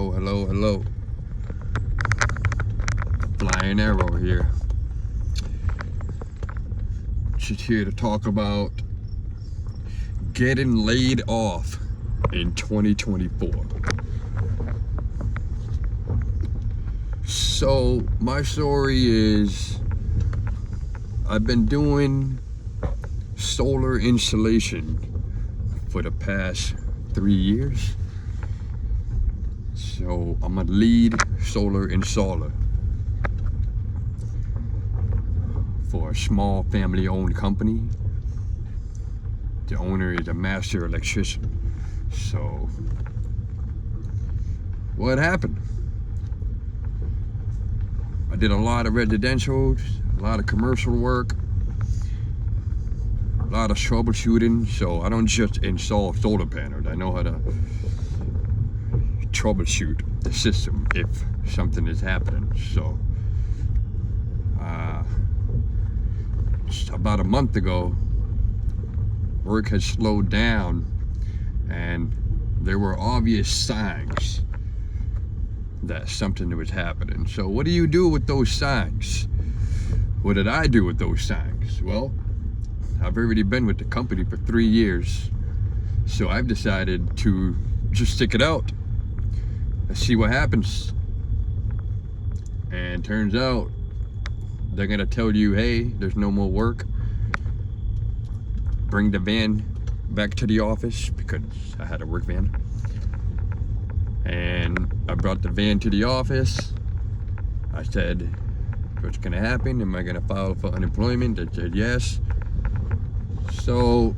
Hello, hello, hello. Flying Arrow here. Just here to talk about getting laid off in 2024. So my story is I've been doing solar insulation for the past 3 years. So I'm a lead solar installer for a small family-owned company. The owner is a master electrician. So what happened? I did a lot of residential, a lot of commercial work, a lot of troubleshooting. So I don't just install solar panels. I know how to troubleshoot the system if something is happening. So about a month ago, work has slowed down and there were obvious signs that something was happening. So what do you do with those signs? What did I do with those signs? Well, I've already been with the company for 3 years, so I've decided to just stick it out and see what happens. And turns out they're gonna tell you, hey, there's no more work. Bring the van back to the office, because I had a work van. And I brought the van to the office. I said, what's gonna happen? Am I gonna file for unemployment? They said yes. So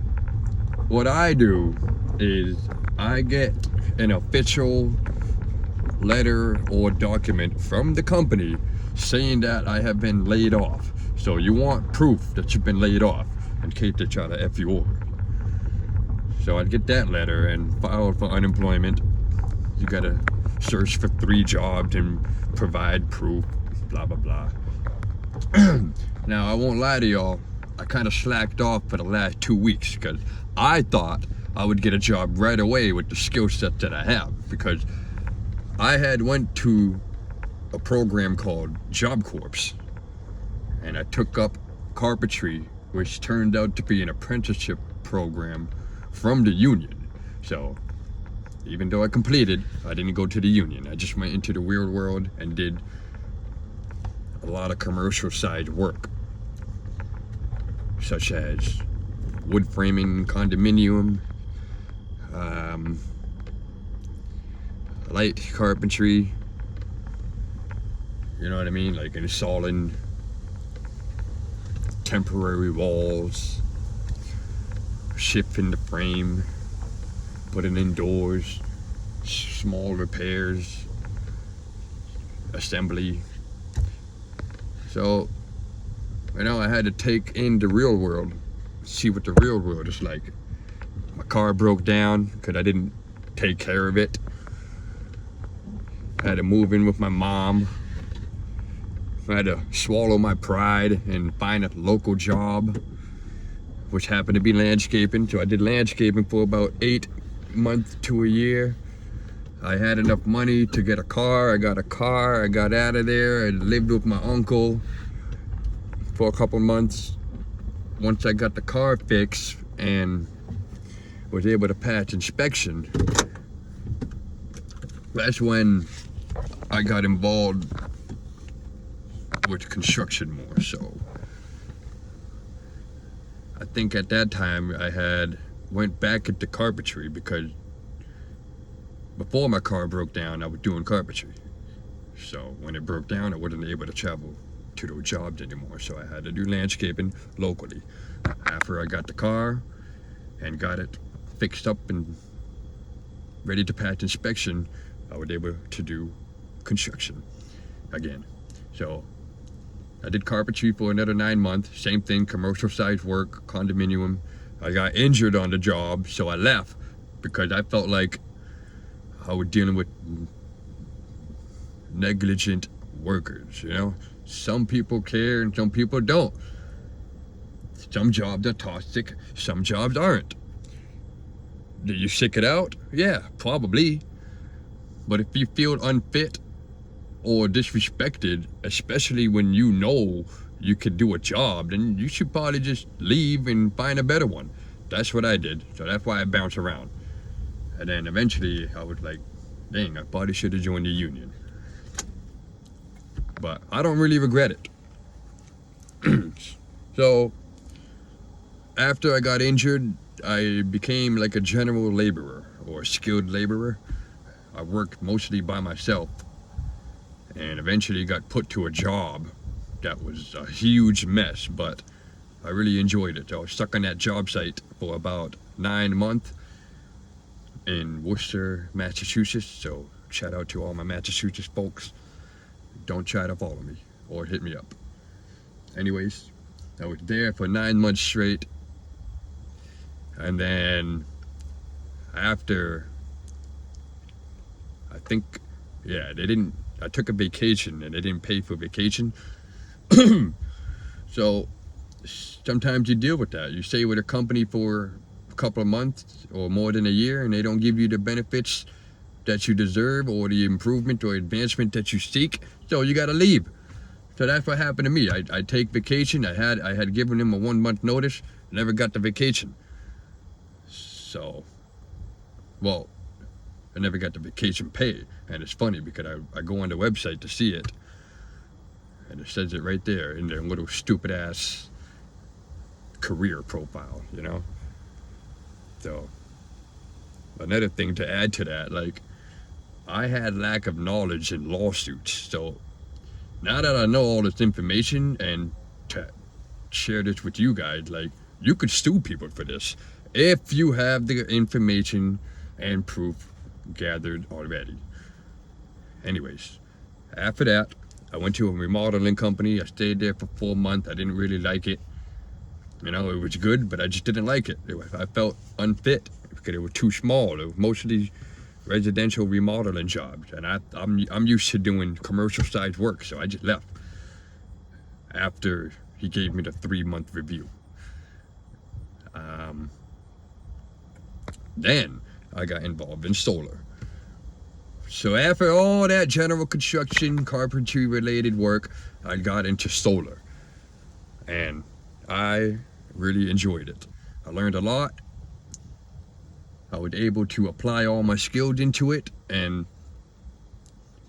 what I do is I get an official letter or document from the company saying that I have been laid off. So you want proof that you've been laid off in case they try to F you over. So I'd get that letter and file for unemployment. You gotta search for 3 jobs and provide proof, blah, blah, blah. Now, I won't lie to y'all, I kind of slacked off for the last 2 weeks because I thought I would get a job right away with the skill set that I have, because I had went to a program called Job Corps, and I took up carpentry, which turned out to be an apprenticeship program from the union. So even though I completed, I didn't go to the union. I just went into the real world and did a lot of commercial side work, such as wood framing, condominium, light carpentry, you know what I mean? Like installing temporary walls, shifting the frame, putting in doors, small repairs, assembly. So, you know, I had to take in the real world, see what the real world is like. My car broke down because I didn't take care of it. I had to move in with my mom. I had to swallow my pride and find a local job, which happened to be landscaping. So I did landscaping for about 8 months to a year. I had enough money to get a car. I got a car. I got out of there. I lived with my uncle for a couple months. Once I got the car fixed and was able to pass inspection, that's when I got involved with construction more. So I think at that time I had went back into carpentry, because before my car broke down I was doing carpentry. So when it broke down I wasn't able to travel to those jobs anymore, so I had to do landscaping locally. After I got the car and got it fixed up and ready to pass inspection, I was able to do construction again. So I did carpentry for another 9 months, same thing, commercial size work, condominium. I got injured on the job, so I left because I felt like I was dealing with negligent workers, you know? Some people care and some people don't. Some jobs are toxic, some jobs aren't. Do you stick it out? Yeah, probably. But if you feel unfit or disrespected, especially when you know you could do a job, then you should probably just leave and find a better one. That's what I did. So that's why I bounced around. And then eventually I was like, dang, I probably should have joined the union. But I don't really regret it. So after I got injured, I became like a general laborer or a skilled laborer. I worked mostly by myself and eventually got put to a job that was a huge mess, but I really enjoyed it. I was stuck on that job site for about 9 months in Worcester, Massachusetts. So shout out to all my Massachusetts folks. Don't try to follow me or hit me up. Anyways, I was there for 9 months straight. And then after, I think, I took a vacation and they didn't pay for vacation. So sometimes you deal with that. You stay with a company for a couple of months or more than a year and they don't give you the benefits that you deserve or the improvement or advancement that you seek. So you got to leave. So that's what happened to me. I take vacation. I had given them a 1 month notice, never got the vacation. So, well, I never got the vacation pay. And it's funny because I go on the website to see it and it says it right there in their little stupid ass career profile, you know? So, another thing to add to that, like, I had lack of knowledge in lawsuits. So, now that I know all this information and to share this with you guys, like, you could sue people for this if you have the information and proof gathered already. Anyways, after that, I went to a remodeling company. I stayed there for 4 months. I didn't really like it. You know, it was good, but I just didn't like it. I felt unfit because it was too small. It was mostly residential remodeling jobs, and I'm used to doing commercial size work, so I just left after he gave me the 3-month review. Then I got involved in solar. So after all that general construction, carpentry related work, I got into solar. And I really enjoyed it. I learned a lot. I was able to apply all my skills into it and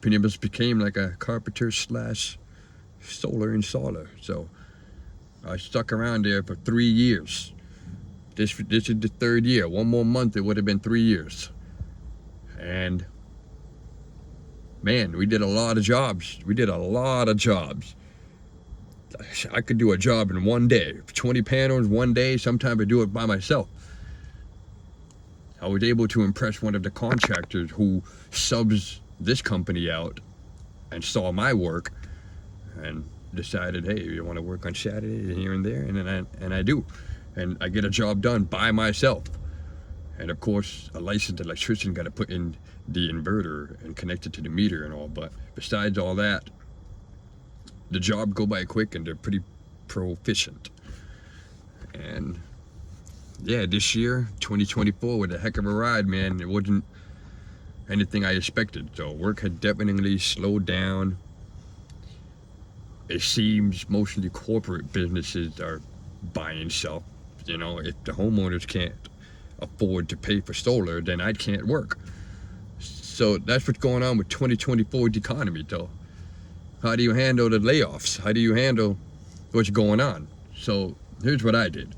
pretty much became like a carpenter / solar installer. So I stuck around there for 3 years. This is the 3rd year. 1 more month, it would have been 3 years. And man, we did a lot of jobs. I could do a job in 1 day. 20 panels 1 day. Sometimes I do it by myself. I was able to impress one of the contractors who subs this company out and saw my work and decided, hey, you want to work on Saturday here and there? And I do. And I get a job done by myself. And of course, a licensed electrician got to put in the inverter and connect it to the meter and all. But besides all that, the job go by quick and they're pretty proficient. And yeah, this year, 2024, was a heck of a ride, man. It wasn't anything I expected. So work had definitely slowed down. It seems mostly corporate businesses are buying stuff. You know, if the homeowners can't afford to pay for solar, then I can't work. So that's what's going on with 2024's economy, though. How do you handle the layoffs? How do you handle what's going on? So here's what I did.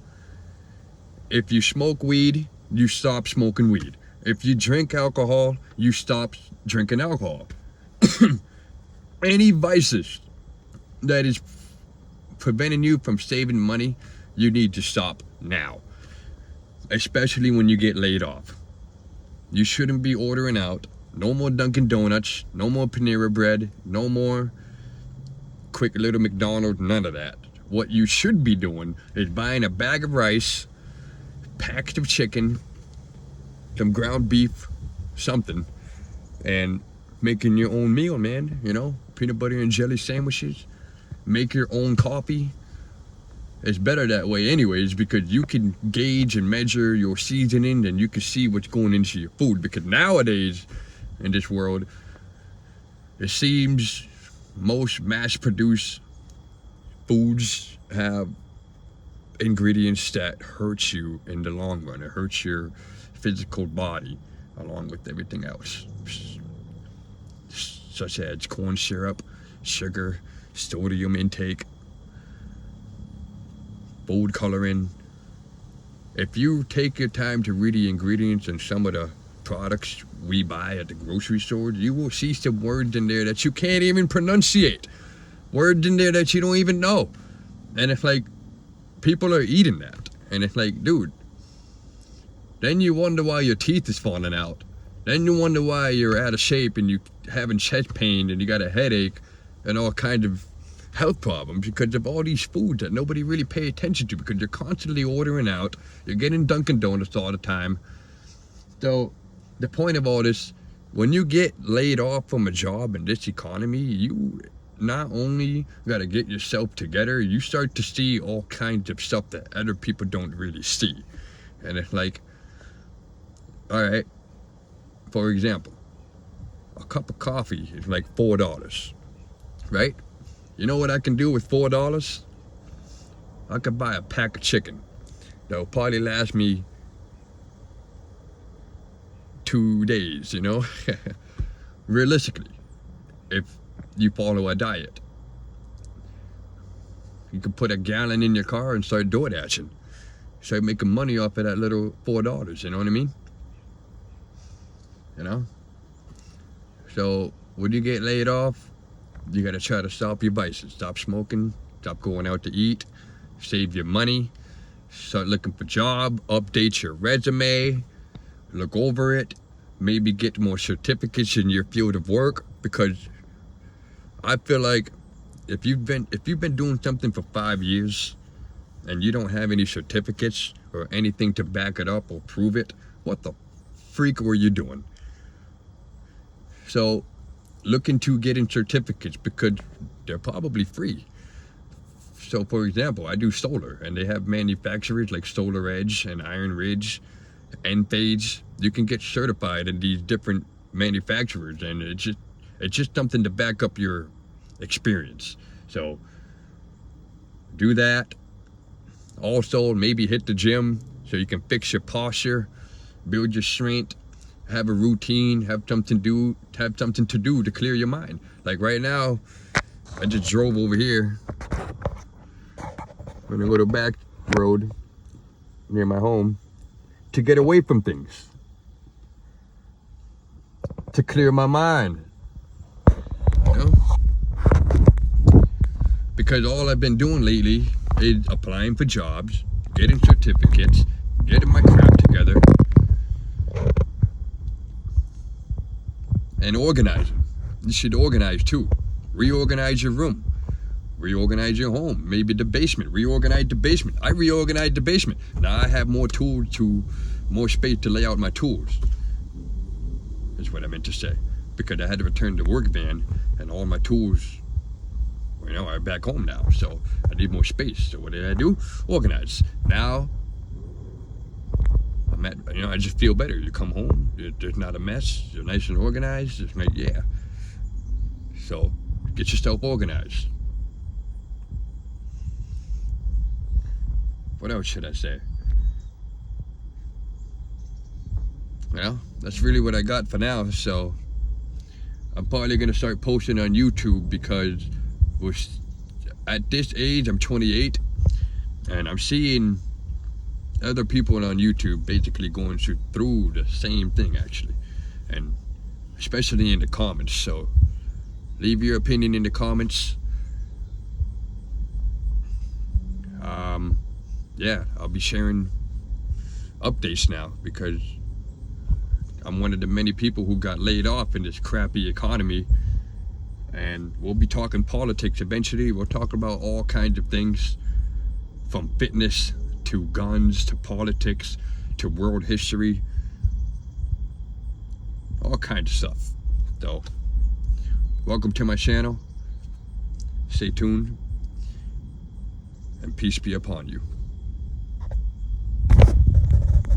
If you smoke weed, you stop smoking weed. If you drink alcohol, you stop drinking alcohol. Any vices that is preventing you from saving money, you need to stop now. Especially when you get laid off. You shouldn't be ordering out. No more Dunkin' Donuts, no more Panera Bread, no more quick little McDonald's, none of that. What you should be doing is buying a bag of rice, packed of chicken, some ground beef, something, and making your own meal, man. You know, peanut butter and jelly sandwiches. Make your own coffee. It's better that way anyways, because you can gauge and measure your seasoning and you can see what's going into your food. Because nowadays, in this world. It seems most mass-produced foods have ingredients that hurt you in the long run. It hurts your physical body along with everything else, such as corn syrup, sugar, sodium intake, food coloring. If you take your time to read the ingredients in some of the products we buy at the grocery store, you will see some words in there that you can't even pronunciate. Words in there that you don't even know. And it's like, people are eating that. And it's like, dude, then you wonder why your teeth is falling out. Then you wonder why you're out of shape and you having chest pain and you got a headache and all kinds of health problems because of all these foods that nobody really pay attention to, because you're constantly ordering out. You're getting Dunkin' Donuts all the time. So the point of all this, when you get laid off from a job in this economy, you not only got to get yourself together, you start to see all kinds of stuff that other people don't really see. And it's like, all right, for example, a cup of coffee is like $4, right? You know what I can do with $4? I could buy a pack of chicken that will probably last me 2 days, you know? Realistically, if you follow a diet. You can put a gallon in your car and start door dashing. Start making money off of that little $4, you know what I mean? You know? So when you get laid off, you gotta try to stop your vices. Stop smoking, stop going out to eat, save your money, start looking for a job, update your resume, look over it, maybe get more certificates in your field of work, because I feel like if you've been doing something for 5 years and you don't have any certificates or anything to back it up or prove it, what the freak were you doing? So look into getting certificates because they're probably free. So for example, I do solar and they have manufacturers like Solar Edge and Iron Ridge, Enphase. You can get certified in these different manufacturers, and it's just something to back up your experience. So do that. Also, maybe hit the gym so you can fix your posture, build your strength, have a routine, have something to do to clear your mind. Like right now, I just drove over here. I'm gonna go to the back road near my home to get away from things, to clear my mind. You know? Because all I've been doing lately is applying for jobs, getting certificates, getting my crap together, and organizing. You should organize too. Reorganize your room. Reorganize your home. Maybe the basement. Reorganize the basement. I reorganized the basement. Now I have more tools more space to lay out my tools. Is what I meant to say. Because I had to return the work van and all my tools, you know, are back home now. So I need more space. So what did I do? Organize. Now, I just feel better. You come home, there's not a mess. You're nice and organized. It's like, yeah. So get yourself organized. What else should I say? Well, that's really what I got for now. So I'm probably gonna start posting on YouTube because at this age, I'm 28, and I'm seeing other people on YouTube basically going through the same thing actually, and especially in the comments. So leave your opinion in the comments. Yeah, I'll be sharing updates now because I'm one of the many people who got laid off in this crappy economy, and we'll be talking politics eventually. We'll talk about all kinds of things, from fitness to guns to politics to world history, all kinds of stuff. So welcome to my channel. Stay tuned, and peace be upon you.